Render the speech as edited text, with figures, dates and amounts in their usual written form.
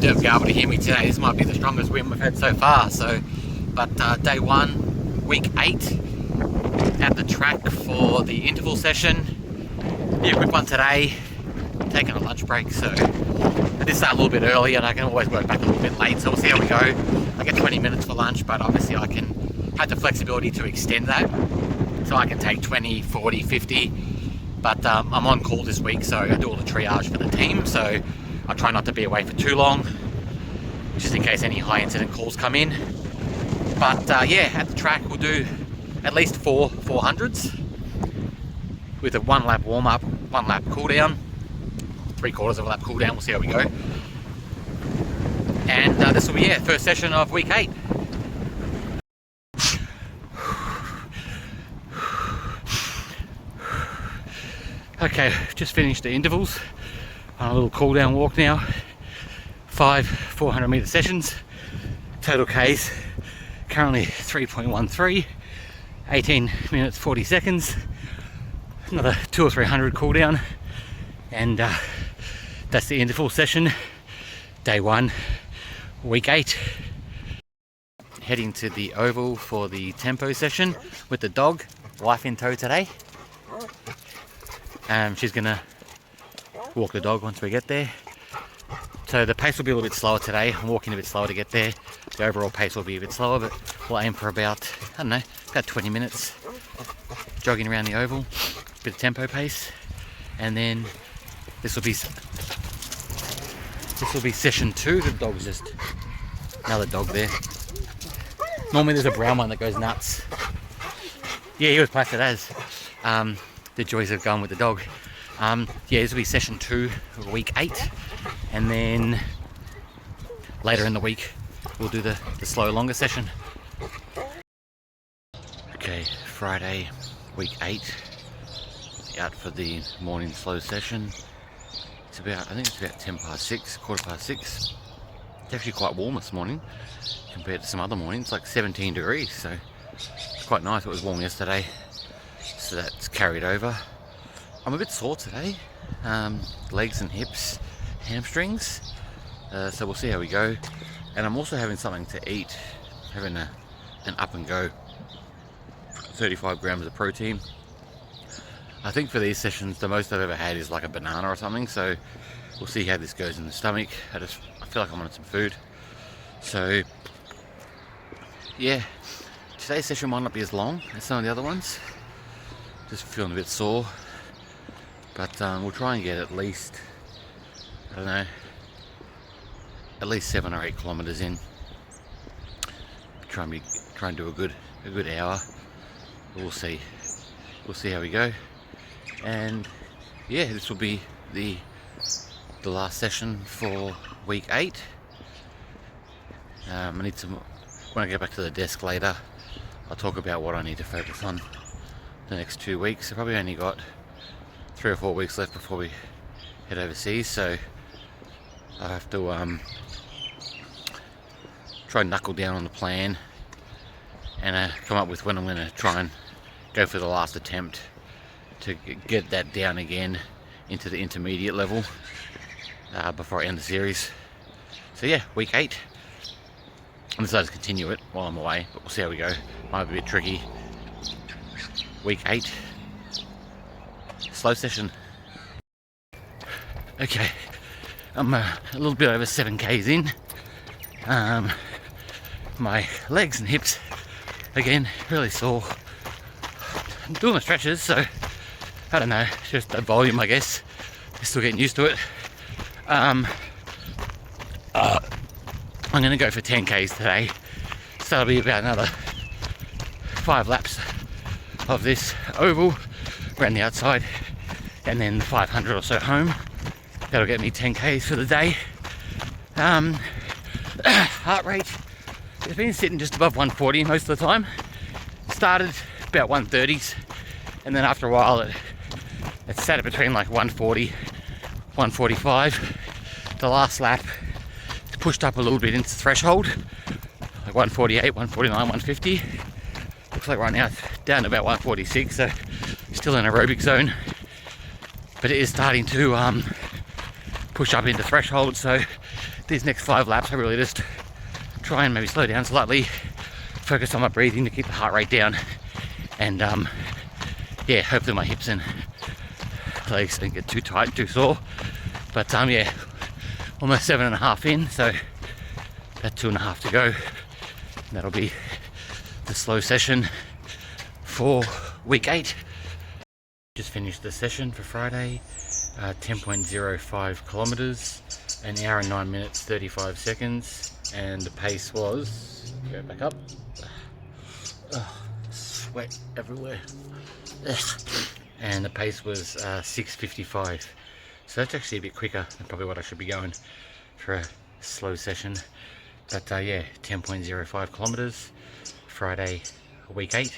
to be able to hear me today. This might be the strongest wind we've had so far. But day 1, week 8, at the track for the interval session. Be a quick one today. Taking a lunch break, so I did start a little bit early, and I can always work back a little bit late. So we'll see how we go. I get 20 minutes for lunch, but obviously I can have the flexibility to extend that, so I can take 20, 40, 50. But I'm on call this week, so I do all the triage for the team. So I try not to be away for too long, just in case any high incident calls come in. But yeah, at the track we'll do at least 4 400s with a 1 lap warm up, 1 lap cool down, 3/4 of a lap cool down. We'll see how we go. And this will be first session of week 8. Okay, just finished the intervals. On a little cool down walk now. 5 400 meter sessions. Total Ks currently 3.13. 18 minutes 40 seconds. Another 200 or 300 cool down. And that's the interval session. Day 1, week 8. Heading to the oval for the tempo session with the dog, wife in tow today. She's gonna walk the dog once we get there. So the pace will be a little bit slower today. I'm walking a bit slower to get there. The overall pace will be a bit slower, but we'll aim for about, I don't know, about 20 minutes jogging around the oval, a bit of tempo pace, and then this will be session 2. The dog's just another dog there. Normally there's a brown one that goes nuts. Yeah, he was placed as the joys of going with the dog. Yeah, this will be session 2 of week 8, and then later in the week we'll do the slow longer session. Okay, Friday, week 8, out for the morning slow session. It's about, I think it's about 6:10, 6:15. It's actually quite warm this morning compared to some other mornings, like 17 degrees, so it's quite nice. It was warm yesterday, so that's carried over. I'm a bit sore today, legs and hips, hamstrings, so we'll see how we go. And I'm also having something to eat, having an up and go, 35 grams of protein. I think for these sessions the most I've ever had is like a banana or something, so we'll see how this goes in the stomach. I feel like I wanted some food. So yeah, today's session might not be as long as some of the other ones. Just feeling a bit sore, but we'll try and get at least, I don't know, at least 7 or 8 kilometers in. Try and do a good hour. We'll see how we go. And yeah, this will be the last session for week 8. I need some, when I get back to the desk later, I'll talk about what I need to focus on the next 2 weeks. I've probably only got 3 or 4 weeks left before we head overseas, so I have to try and knuckle down on the plan and come up with when I'm going to try and go for the last attempt to get that down again into the intermediate level before I end the series. So yeah, week 8. I'm decided to continue it while I'm away, but we'll see how we go. Might be a bit tricky. Week 8, slow session. Okay, I'm a little bit over 7 Ks in. My legs and hips, again, really sore. I'm doing the stretches, so I don't know, just the volume, I guess. Still getting used to it. I'm going to go for 10 Ks today, so that'll be about another 5 laps of this oval around the outside, and then 500 or so home. That'll get me 10 Ks for the day. Heart rate has been sitting just above 140 most of the time. Started about 130s, and then after a while it sat at between like 140, 145. The last lap it's pushed up a little bit into threshold, like 148, 149, 150. Looks like right now it's down to about 146, so still in aerobic zone, but it is starting to push up into threshold. So these next 5 laps I really just try and maybe slow down slightly, focus on my breathing to keep the heart rate down, and yeah, hopefully my hips and legs don't get too tight, too sore. But yeah, almost 7.5 in, so about 2.5 to go. That'll be the slow session for week 8. Just finished the session for Friday, 10.05 kilometers, an hour and 9 minutes 35 seconds, and the pace was, go back up, sweat everywhere, and the pace was 6:55. So that's actually a bit quicker than probably what I should be going for a slow session. But yeah, 10.05 kilometers, Friday, week 8.